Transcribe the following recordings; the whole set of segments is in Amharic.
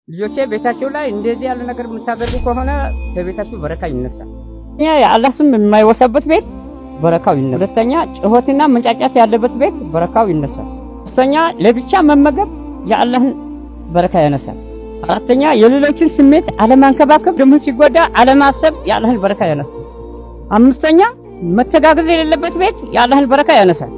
ልጆቼ ቤታቸው ላይ እንደዚህ ያለ ነገር የምታደርጉ ከሆነ ከቤታችሁ በረካ ይነሳል። የአላህ ስም የማይወሳበት ቤት በረካው ይነሳል። ሁለተኛ ጭሆትና መንጫጫት ያለበት ቤት በረካው ይነሳል። ሶስተኛ ለብቻ መመገብ የአላህን በረካ ያነሳል። አራተኛ የሌሎችን ስሜት አለማንከባከብ ደግሞ ሲጎዳ አለማሰብ የአላህን በረካ ያነሳል። አምስተኛ መተጋገዝ የሌለበት ቤት የአላህን በረካ ያነሳል።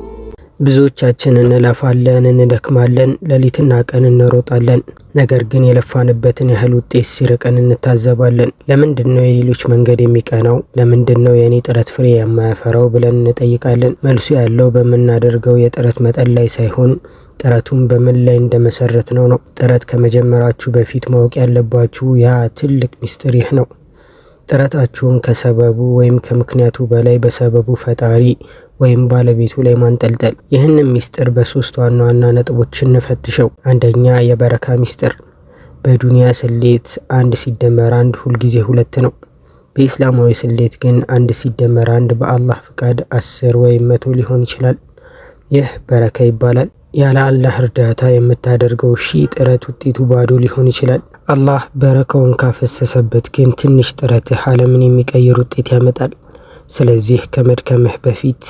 ብዙዎቻችን እንለፋለን፣ እንደክማለን፣ ሌሊትና ቀን እንሮጣለን። ነገር ግን የለፋንበትን ያህል ውጤት ሲርቀን እንታዘባለን። ለምንድነው የሌሎች መንገድ የሚቀናው? ለምንድነው የኔ ጥረት ፍሬ የማያፈራው ብለን እንጠይቃለን። መልሱ ያለው በመናደርገው የጥረት መጠን ላይ ሳይሆን ጥረቱን በምን ላይ እንደመሰረት ነው። ጥረት ከመጀመራችሁ በፊት ማወቅ ያለባችሁ ያ ትልቅ ሚስጥር ይህ ነው። ጥረታችሁን ከሰበቡ ወይም ከምክንያቱ በላይ በሰበቡ ፈጣሪ ወይም ባለቤቱ ላይ ማንጠልጠል። ይህንን ሚስጥር በሶስት ዋና ዋና ነጥቦች እንፈትሸው። አንደኛ የበረካ ሚስጥር። በዱንያ ስሌት 1 ሲደመር 1 ሁልጊዜ 2 ነው። በእስላማዊ ስሌት ግን 1 ሲደመር 1 በአላህ ፍቃድ 10 ወይም 100 ሊሆን ይችላል። ይህ በረካ ይባላል። ያለ አላህ እርዳታ የምታደርገው ጥረት ውጤቱ ባዶ ሊሆን ይችላል። አላህ በረካውን ካፈሰሰበት ግን ትንሽ ጥረትህ ዓለምን የሚቀይር ውጤት ያመጣል። ስለዚህ ከመድከምህ በፊት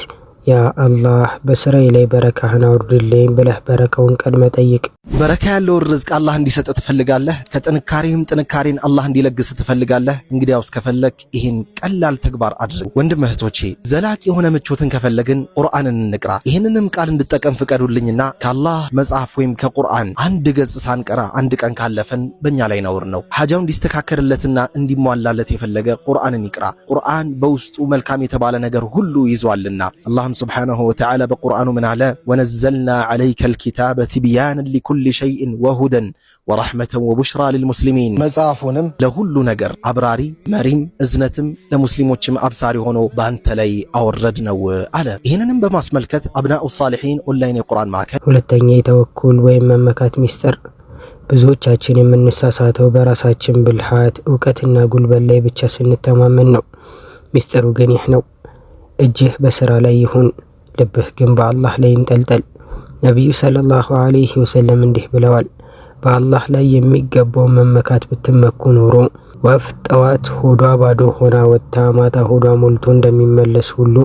ያ አላህ በስራዬ ላይ በረካህን አውርድልኝ ብለህ በረካውን ቀድመ ጠይቅ። በረካ ያለውን ርዝቅ አላህ እንዲሰጥ ትፈልጋለህ? ከጥንካሬህም ጥንካሬን አላህ እንዲለግስ ትፈልጋለህ? እንግዲያውስ ከፈለክ ይህን ቀላል ተግባር አድርግ። ወንድም እህቶቼ፣ ዘላቂ የሆነ ምቾትን ከፈለግን ቁርአንን እንቅራ። ይህንንም ቃል እንድጠቀም ፍቀዱልኝና ከአላህ መጽሐፍ ወይም ከቁርአን አንድ ገጽ ሳንቀራ አንድ ቀን ካለፈን በእኛ ላይ ነውር ነው። ሐጃው እንዲስተካከልለትና እንዲሟላለት የፈለገ ቁርአንን ይቅራ። ቁርአን በውስጡ መልካም የተባለ ነገር ሁሉ ይዟልና አላህም ሱብሓነሁ ወተዓላ በቁርአኑ ምን አለ? ወነዘልና ዐለይከል ኪታበ ቲብያነን ሊኩሊ ሸይእን ወሁደን ወረሕመተን ወቡሽራ ሊልሙስሊሚን፣ መጽሐፉንም ለሁሉ ነገር አብራሪ መሪም እዝነትም ለሙስሊሞችም አብሳሪ ሆኖ በአንተ ላይ አወረድ ነው አለ። ይህንንም በማስመልከት አብናኡ ሳሊሒን ኦንላይን የቁርአን ማዕከል። ሁለተኛ የተወኩል ወይም መመካት ሚስጥር። ብዙዎቻችን የምንሳሳተው በራሳችን ብልሃት እውቀትና ጉልበት ላይ ብቻ ስንተማመን ነው። ሚስጥሩ ግን ይህ ነው። እጅህ በስራ ላይ ይሁን፣ ልብህ ግን በአላህ ላይ ይንጠልጠል። ነቢዩ ሰለላሁ ዐለይሂ ወሰለም እንዲህ ብለዋል፣ በአላህ ላይ የሚገባው መመካት ብትመኩ ኖሮ ወፍ ጠዋት ሆዷ ባዶ ሆና ወጥታ ማታ ሆዷ ሞልቶ እንደሚመለስ ሁሉ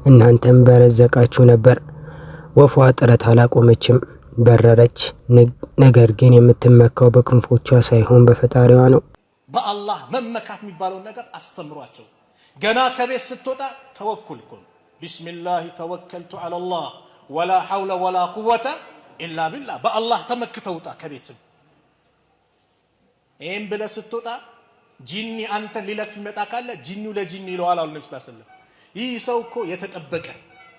እናንተም በረዘቃችሁ ነበር። ወፏ ጥረት አላቆመችም፣ በረረች። ነገር ግን የምትመካው በክንፎቿ ሳይሆን በፈጣሪዋ ነው። በአላህ መመካት የሚባለውን ነገር አስተምሯቸው። ገና ከቤት ስትወጣ ተወኩል እኮ ቢስሚላህ ተወከልቱ ዐለላህ ወላ ሐውለ ወላ ቁወተ ኢላ ቢላህ። በአላህ ተመክተው ውጣ ከቤትም። ይህም ብለህ ስትወጣ ጂኒ አንተን ሊለክፍ ይመጣ ካለ ጂኒው ለጂኒ ይለዋል አሉ ነብዩ ሰለላሁ ዐለይሂ ወሰለም። ይህ ሰው እኮ የተጠበቀ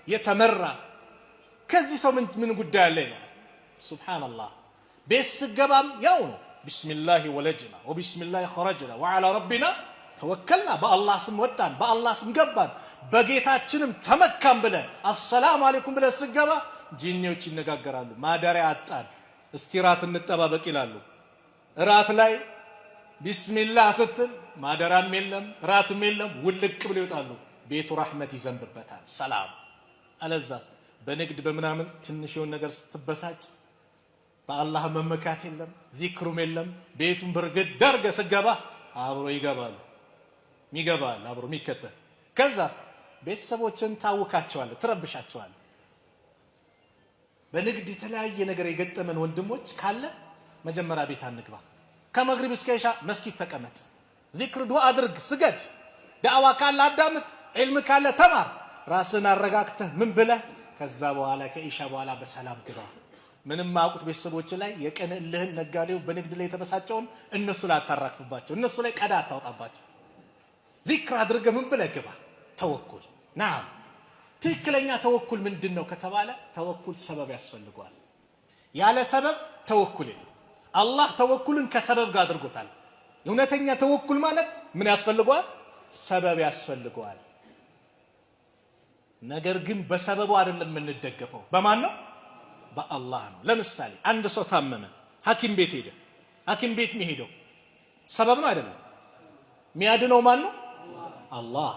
የተመራ ከዚህ ሰው ምን ጉዳይ አለ ነው። ሱብሃንአላህ። ቤት ስገባም ያው ነው። ቢስሚላህ ወለጅና ወቢስሚላህ ኸረጅና ወዐላ ረቢና ተወከልና፣ በአላህ ስም ወጣን፣ በአላህ ስም ገባን፣ በጌታችንም ተመካን ብለህ አሰላሙ አለይኩም ብለህ ስገባ ጂኒዎች ይነጋገራሉ። ማደሪያ አጣን፣ እስቲ ራት እንጠባበቅ ይላሉ። ራት ላይ ቢስሚላህ ስትል ማደራም የለም ራትም የለም፣ ውልቅ ብለው ይወጣሉ። ቤቱ ረሕመት ይዘንብበታል፣ ሰላም። አለዛስ በንግድ በምናምን ትንሽ የሆነ ነገር ስትበሳጭ በአላህ መመካት የለም ዚክሩም የለም። ቤቱን በርግድ አድርገህ ስገባ አብሮ ይገባሉ፣ ሚገባል አብሮ ሚከተል። ከዛስ ቤተሰቦችን ታውካቸዋለህ፣ ትረብሻቸዋለህ። በንግድ የተለያየ ነገር የገጠመን ወንድሞች ካለ መጀመሪያ ቤት አንግባ። ከመግሪብ እስከ ኢሻ መስጊድ ተቀመጥ፣ ዚክር ዱዓ አድርግ፣ ስገድ፣ ዳዕዋ ካለ አዳምጥ፣ ዒልም ካለ ተማር፣ ራስን አረጋግተህ ምን ብለህ ከዛ በኋላ ከኢሻ በኋላ በሰላም ግባ። ምንም ማውቁት ቤተሰቦች ላይ የቀን እልህን ነጋዴው በንግድ ላይ የተበሳጨውን እነሱ ላይ አታራክፍባቸው፣ እነሱ ላይ ቀዳ አታውጣባቸው። ዚክር አድርገህ ምን ብለህ ግባ። ተወኩል ናም። ትክክለኛ ተወኩል ምንድነው ከተባለ ተወኩል ሰበብ ያስፈልገዋል። ያለ ሰበብ ተወኩል የለም። አላህ ተወኩልን ከሰበብ ጋር አድርጎታል። እውነተኛ ተወኩል ማለት ምን ያስፈልገዋል? ሰበብ ያስፈልገዋል። ነገር ግን በሰበቡ አይደለም የምንደገፈው። በማን ነው? በአላህ ነው። ለምሳሌ አንድ ሰው ታመመ፣ ሐኪም ቤት ሄደ። ሐኪም ቤት የሚሄደው ሰበብ ነው አይደለም? የሚያድነው ማን ነው? አላህ።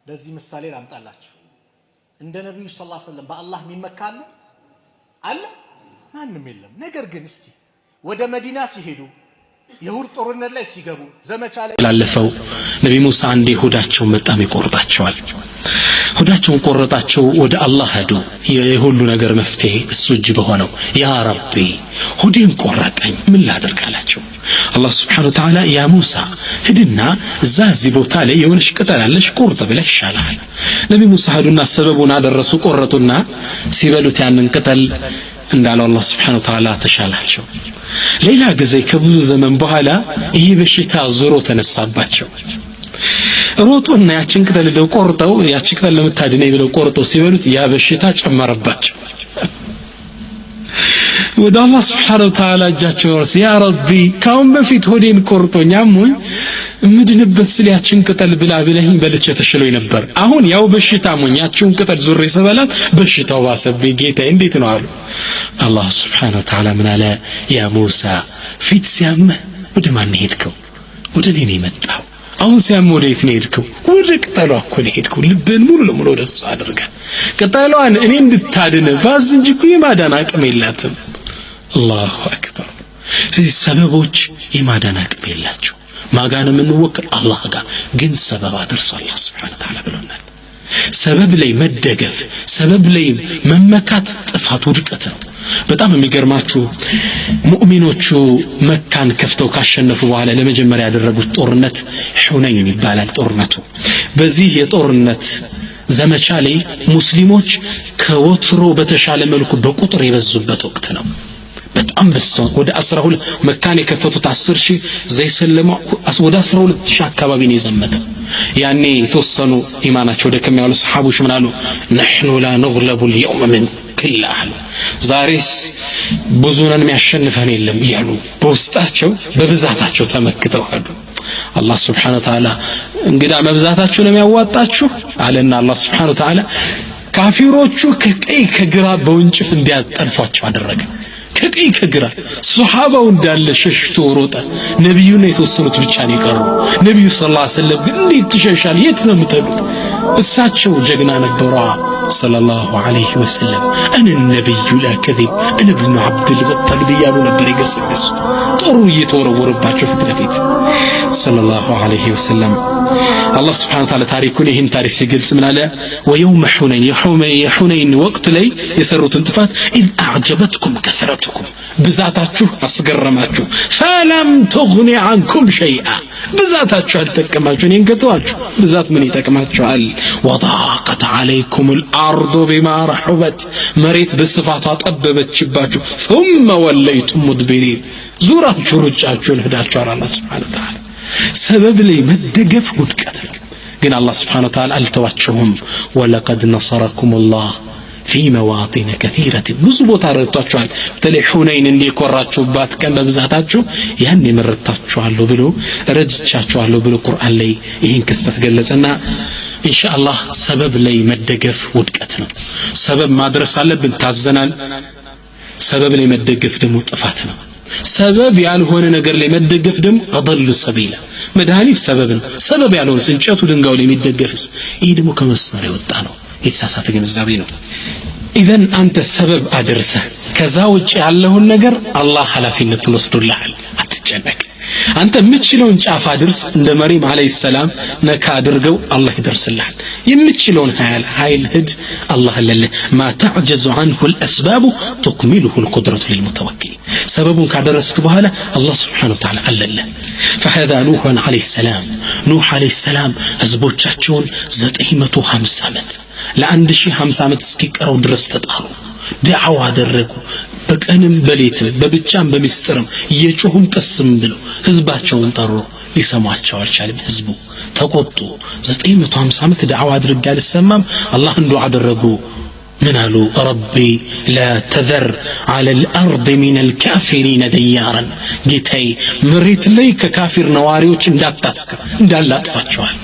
ለዚህ ምሳሌ ላምጣላችሁ። እንደ ነብዩ ሰለላሁ ዐለይሂ ወሰለም በአላህ የሚመካ አለ? ማንም የለም። ነገር ግን እስቲ ወደ መዲና ሲሄዱ የሁድ ጦርነት ላይ ሲገቡ ዘመቻ ላይ ላለፈው ነቢ ሙሳ አንዴ ሆዳቸውን በጣም ይቆርጣቸዋል። ሆዳቸውን ቆረጣቸው። ወደ አላህ ሄዱ። የሁሉ ነገር መፍትሄ እሱ እጅ በሆነው ያ ረቢ ሆዴን ቆረጠኝ ምን ላድርግ አላቸው። አላህ Subhanahu Wa Ta'ala ያ ሙሳ ሂድና እዚህ ቦታ ላይ የሆነች ቅጠል አለች ቁርጥ ብለህ ይሻላል። ነቢ ሙሳ ሄዱና ሰበቡን አደረሱ። ቆረጡና ሲበሉት ያንን ቅጠል እንዳለው አላህ Subhanahu Wa Ta'ala ተሻላቸው። ሌላ ጊዜ ከብዙ ዘመን በኋላ ይሄ በሽታ ዞሮ ተነሳባቸው። ሮጡና ያችን ቅጠል ደው ቆርጠው ያቺ ቅጠል ለምታድነኝ ብለው ቆርጠው ሲበሉት ያ በሽታ ጨመረባቸው። ወደ አላህ Subhanahu Wa Ta'ala እጃቸው ወርስ ያ ረቢ ካሁን በፊት ሆዴን ቆርጦኛም ምድንበት ስለ ያችን ቅጠል ብላ ብለኝ በልቼ ተሽሎኝ ነበር። አሁን ያው በሽታ ሞኝ ያችን ቅጠል ዙሬ ሰበላት በሽታው ባሰብኝ ጌታዬ እንዴት ነው አሉ። አላህ Subhanahu Wa Ta'ala ምን አለ ያ ሙሳ ፊት ሲያምህ ወደ ማን ሄድከው? ወደ እኔ ነው የመጣው። አሁን ሲያምህ ወደ የት ነው ሄድከው? ወደ ቅጠሏ እኮ ነው ሄድከው። ልብህን ሙሉ ለሙሉ ወደ እሷ አድርጋ ቅጠሏን እኔ እንድታድን ባዝ እንጂ እኮ የማዳን አቅም የላትም። አላሁ አክበር። ስለዚህ ሰበቦች የማዳን አቅም የላቸው። ማጋን የምንወክል አላህ ጋር ግን ሰበብ አድርሶ አላህ Subhanahu Wa Ta'ala ብሎናል። ሰበብ ላይ መደገፍ ሰበብ ላይ መመካት ጥፋት ውድቀት ነው። በጣም የሚገርማችሁ ሙእሚኖቹ መካን ከፍተው ካሸነፉ በኋላ ለመጀመሪያ ያደረጉት ጦርነት ሁነይን ይባላል ጦርነቱ። በዚህ የጦርነት ዘመቻ ላይ ሙስሊሞች ከወትሮ በተሻለ መልኩ በቁጥር የበዙበት ወቅት ነው። በጣም በስተው ወደ 12 መካን የከፈቱት 10000 ዘይሰለሙ ወደ 12000 አካባቢ ነው የዘመተው። ያኔ የተወሰኑ ኢማናቸው ደከም ያሉ ሰሃቦች ምን አሉ? نحن لا نغلب اليوم من كل اهل ዛሬስ ብዙነን የሚያሸንፈን የለም ይያሉ በውስጣቸው በብዛታቸው ተመክተው ሄዱ። አላህ Subhanahu Wa Ta'ala እንግዳ መብዛታችሁ ነው የሚያዋጣችሁ አለና አላህ Subhanahu Wa Ta'ala ካፊሮቹ ከቀይ ከግራ በወንጭፍ እንዲያጠልፏቸው አደረገ። ከቀይ ከግራ ሱሐባው እንዳለ ሸሽቶ ሮጠ። ነብዩና የተወሰኑት ብቻ ነው የቀሩ። ነብዩ ሰለላሁ ዐለይሂ ወሰለም ግን እንዴት ትሸሻል? የት ነው የምትሄዱት? እሳቸው ጀግና ነበሩ ሰለላሁ ዐለይሂ ወሰለም። እነ ነብዩ ላ ከذب እነ ኢብኑ አብዱል ሙጠሊብ ያሉ ነበር የገሰገሱት ጦሩ እየተወረወረባቸው ፊት ለፊት ሰለላሁ ዐለይሂ ወሰለም። አላህ Subhanahu Wa Ta'ala ታሪኩን ይህን ታሪክ ሲገልጽ ምን አለ? ወየውመ ሁነይን የሁነይን ወቅት ላይ የሰሩትን ጥፋት ኢዝ አዕጀበትኩም ከስረቱኩም ብዛታችሁ አስገረማችሁ። ፈለም ተግኒ ዐንኩም ሸይአ ብዛታችሁ አልጠቀማችሁ። እኔን ከተዋችሁ ብዛት ምን ይጠቅማችኋል? ወዳቀት ዐለይኩም አልአርዱ ቢማ ረሑበት መሬት በስፋቷ ጠበበችባችሁ። ثم ወለይቱም ሙድቢሪን ዙራችሁ ሩጫችሁን ሄዳችኋል። አላህ Subhanahu Wa Ta'ala ሰበብ ላይ መደገፍ ውድቀት ነው። ግን አላህ Subhanahu Wa Ta'ala አልተዋቸውም። ወለቀድ ነሰረኩም አላህ في مواطن كثيرة ብዙ ቦታ ረድቷችኋል። በተለይ ሁነይን እንዲኮራችሁባት ቀን በብዛታችሁ ያን የመረጣችኋለሁ ብሎ ረድቻችኋለሁ ብሎ ቁርአን ላይ ይህን ክስተት ገለጸና ኢንሻአላህ ሰበብ ላይ መደገፍ ውድቀት ነው። ሰበብ ማድረስ አለብን ታዘናል። ሰበብ ላይ መደገፍ ደግሞ ጥፋት ነው። ሰበብ ያልሆነ ነገር ላይ መደገፍ ደግሞ አضل ሰቢላ መድኃኒት ሰበብ ነው። ሰበብ ያልሆነ እንጨቱ ድንጋዩ ላይ የሚደገፍስ ይሄ ደግሞ ከመስመር የወጣ ነው። የተሳሳተ ግንዛቤ ነው። ኢዘን አንተ ሰበብ አድርሰህ ከዛ ውጭ ያለውን ነገር አላህ ኃላፊነቱን ወስዶልሃል። አትጨነቅ። አንተ የምትችለውን ጫፍ አድርስ። እንደ መሪም አለይሂ ሰላም ነካ አድርገው አላህ ይደርስልሃል። የምትችለውን ኃይል ሂድ አላህ ለለ ما تعجز عنه الاسباب تكمله القدرة للمتوكل ሰበቡን ካደረስክ በኋላ አላህ Subhanahu Wa Ta'ala አለለ فهذا نوح عليه السلام نوح عليه السلام ህዝቦቻቸውን 950 ዓመት ለ1050 ዓመት እስኪቀረው ድረስ ተጣሩ። ዳዕዋ አደረጉ። በቀንም በሌትም በብቻም በሚስጥርም እየጮሁም ቀስም ብለው ህዝባቸውን ጠሩ። ሊሰማቸው አልቻለም። ህዝቡ ተቆጡ። 950 ዓመት ዳዕዋ አድርጋ አልሰማም። አላህን ዱዓ አደረጉ። من قالوا ربي لا تذر على الأرض من الكافرين ديارا جيتي مريت ليك كافر نواريوش اندات تاسكر اندال لا تفاتشوال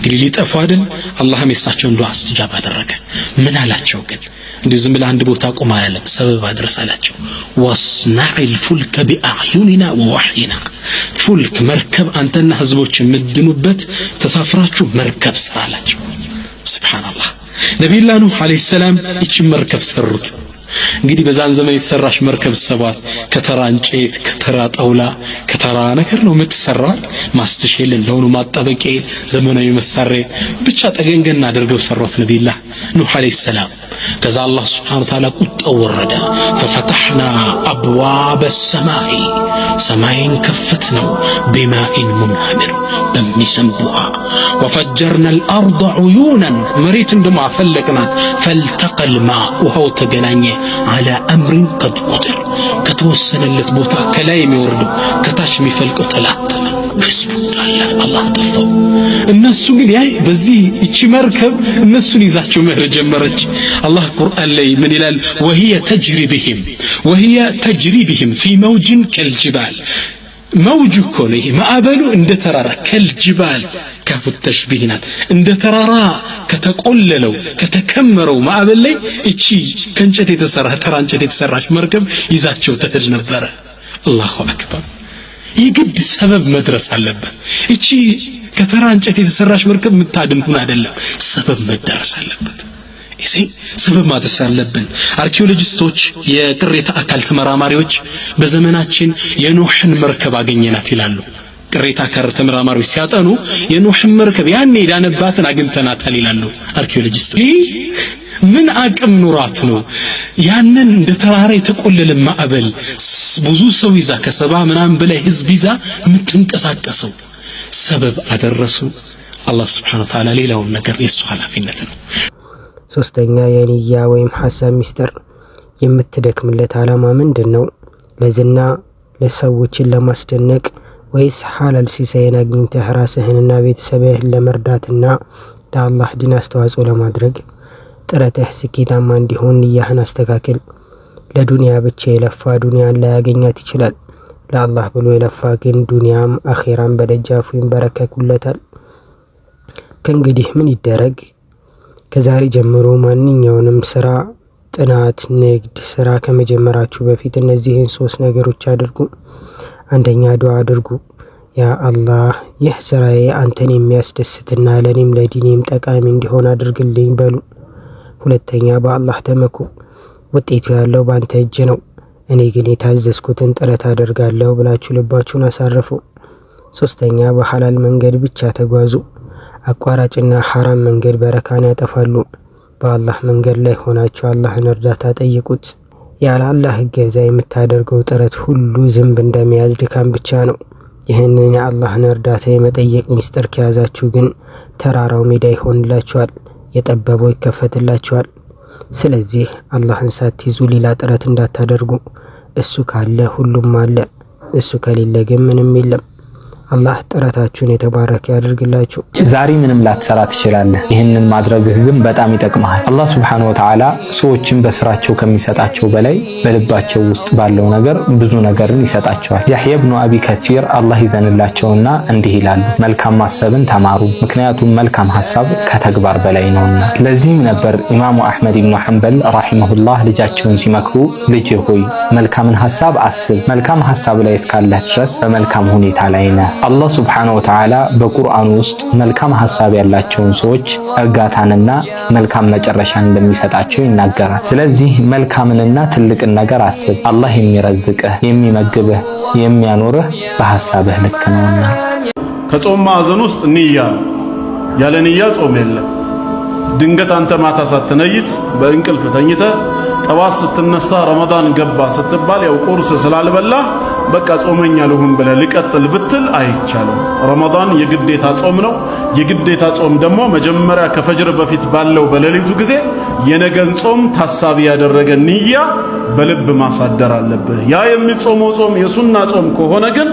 قلي لي تفادل الله ميساچون دعا استجابة درجة من አላቸው ግን እንደዚህ ዝም ብለ አንድ ቦታ ቆም አላለም። ሰበብ አድርስ አላቸው። واصنع الفلك بأعيننا ووحينا فلك مركب አንተና ህዝቦች የምትድኑበት ተሳፍራችሁ መርከብ ስራ አላቸው። ሱብሃንአላህ ነብዩላህ ኑህ አለይሂ ሰላም እቺ መርከብ ሰሩት። እንግዲህ በዛን ዘመን የተሰራሽ መርከብ ሰባት ከተራ እንጨት ከተራ ጣውላ ከተራ ነገር ነው የምትሰራው ማስተሸል እንደሆነ ማጣበቂያ ዘመናዊ መሳሪያ ብቻ ጠገንገና አድርገው ሰሩት ነብይላ ኑህ አለይሂ ሰላም ከዛ አላህ Subhanahu Wa Ta'ala ቁጣው ወረደ ففتحنا ابواب السماء ሰማይን ከፈትነው بماء منهمر በሚሰንቡሃ وفجرنا الارض عيونا መሬት እንደማ ፈለቅናት فالتقى الماء ውሃው ተገናኘ على امر قد قدر ከተወሰነለት ቦታ ከላይ የሚወርደው ከታች የሚፈልቀው ተላተመ ህዝቡ አላህ ተፈው እነሱ ግን ያይ በዚህ እቺ መርከብ እነሱን ይዛቸው መሄድ ጀመረች አላህ ቁርአን ላይ ምን ይላል وهي تجري بهم في موج كالجبال موج كله ማዕበሉ እንደ ተራራ كالجبال كاف التشبيهات እንደ ተራራ ከተቆለለው ከተከመረው ማዕበል ላይ እቺ ከእንጨት የተሰራ ተራ እንጨት የተሰራች መርከብ ይዛቸው ተሄድ ነበር አላሁ አክበር ይግድ ሰበብ መድረስ አለበት እቺ ከተራ እንጨት የተሰራች መርከብ ምታድንኩን አይደለም ሰበብ መድረስ አለበት እሺ ሰበብ ማድረስ አለብን አርኪኦሎጂስቶች የቅሬታ አካል ተመራማሪዎች በዘመናችን የኖህን መርከብ አገኘናት ይላሉ ቅሬታ አካል ተመራማሪዎች ሲያጠኑ የኖህን መርከብ ያኔ ዳነባትን አግኝተናታል ይላሉ አርኪኦሎጂስቶች ምን አቅም ኑራት ነው ያንን እንደ ተራራ የተቆለለ ማዕበል ብዙ ሰው ይዛ ከሰባ ምናምን በላይ ህዝብ ይዛ ምትንቀሳቀሰው ሰበብ አደረሱ አላህ Subhanahu Wa Ta'ala ሌላውን ነገር የሱ ኃላፊነት ነው ሶስተኛ የንያ ወይም ሐሳብ ሚስጥር የምትደክምለት ዓላማ ምንድነው ለዝና ለሰዎችን ለማስደነቅ ወይስ ሐላል ሲሳይን አግኝተህ ራስህንና ቤተሰብህን ለመርዳትና ለአላህ ዲን አስተዋጽኦ ለማድረግ ጥረትህ ስኬታማ እንዲሆን ንያህን አስተካክል ለዱንያ ብቻ የለፋ ዱንያን ላይ ያገኛት ይችላል ለአላህ ብሎ የለፋ ግን ዱንያም አኺራም በደጃፉ ይንበረከኩለታል ከእንግዲህ ምን ይደረግ ከዛሬ ጀምሮ ማንኛውንም ስራ ጥናት ንግድ ስራ ከመጀመራችሁ በፊት እነዚህን 3 ነገሮች አድርጉ አንደኛ ዱዓ አድርጉ ያ አላህ ይህ ስራዬ አንተን የሚያስደስትና ለኔም ለዲኔም ጠቃሚ እንዲሆን አድርግልኝ በሉ ሁለተኛ በአላህ ተመኩ ውጤቱ ያለው ባንተ እጅ ነው እኔ ግን የታዘዝኩትን ጥረት አደርጋለሁ ብላችሁ ልባችሁን አሳርፉ ሶስተኛ በሐላል መንገድ ብቻ ተጓዙ አቋራጭና ሐራም መንገድ በረካን ያጠፋሉ በአላህ መንገድ ላይ ሆናችሁ አላህን እርዳታ ጠይቁት ያለ አላህ እገዛ የምታደርገው ጥረት ሁሉ ዝንብ እንደሚያዝ ድካም ብቻ ነው ይህንን የአላህን እርዳታ የመጠየቅ ሚስጥር ከያዛችሁ ግን ተራራው ሜዳ ይሆንላችኋል የጠበበው ይከፈትላችኋል ስለዚህ አላህን ሳትይዙ ሌላ ጥረት እንዳታደርጉ እሱ ካለ ሁሉም አለ እሱ ከሌለ ግን ምንም የለም አላህ ጥረታችሁን የተባረከ ያድርግላችሁ ዛሬ ምንም ላትሰራ ትችላለህ ይሄንን ማድረግህ ግን በጣም ይጠቅማል አላህ Subhanahu Wa Ta'ala ሰዎችን በስራቸው ከሚሰጣቸው በላይ በልባቸው ውስጥ ባለው ነገር ብዙ ነገርን ይሰጣቸዋል ያህያ ኢብኑ አቢ ከሲር አላህ ይዘንላቸውና እንዲህ ይላሉ መልካም ማሰብን ተማሩ ምክንያቱም መልካም ሐሳብ ከተግባር በላይ ነውና ለዚህም ነበር ኢማሙ አህመድ ኢብኑ ሐንበል ረሂመሁላህ ልጃቸውን ሲመክሩ ልጅ ሆይ መልካምን ሐሳብ አስብ መልካም ሐሳብ ላይ እስካለህ ድረስ በመልካም ሁኔታ ላይ ነህ አላህ Subhanahu Wa Ta'ala በቁርአኑ ውስጥ መልካም ሐሳብ ያላቸውን ሰዎች እርጋታንና መልካም መጨረሻን እንደሚሰጣቸው ይናገራል ስለዚህ መልካምንና ትልቅን ነገር አስብ አላህ የሚረዝቅህ የሚመግብህ የሚያኖርህ በሐሳብህ ልክ ነውና ከጾም ማዕዘን ውስጥ ንያ ያለ ንያ ጾም የለም ድንገት አንተ ማታ ሳትነይት በእንቅልፍ ተኝተ ጠዋት ስትነሳ ረመዳን ገባ ስትባል ያው ቁርስ ስላልበላ በቃ ጾመኛ ልሁን ብለ ልቀጥል ብትል አይቻልም ረመዳን የግዴታ ጾም ነው የግዴታ ጾም ደግሞ መጀመሪያ ከፈጅር በፊት ባለው በሌሊቱ ጊዜ የነገን ጾም ታሳቢ ያደረገ ንያ በልብ ማሳደር አለብህ ያ የሚጾመው ጾም የሱና ጾም ከሆነ ግን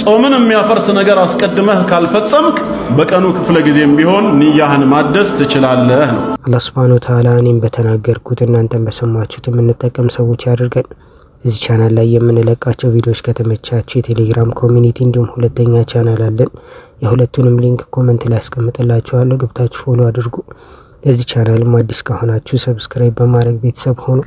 ጾምን የሚያፈርስ ነገር አስቀድመህ ካልፈጸምክ በቀኑ ክፍለ ጊዜም ቢሆን ንያህን ማደስ ትችላለህ ነው አላህ Subhanahu Wa Ta'ala እኔም በተናገርኩት እናንተም በሰማችሁት የምንጠቀም ሰዎች ያድርገን እዚህ ቻናል ላይ የምንለቃቸው ቪዲዮዎች ከተመቻችሁ የቴሌግራም ኮሚኒቲ እንዲሁም ሁለተኛ ቻናል አለን የሁለቱንም ሊንክ ኮሜንት ላይ አስቀምጥላችኋለሁ ገብታችሁ ፎሎ አድርጉ እዚህ ቻናልም አዲስ ከሆናችሁ ሰብስክራይብ በማድረግ ቤተሰብ ሆኑ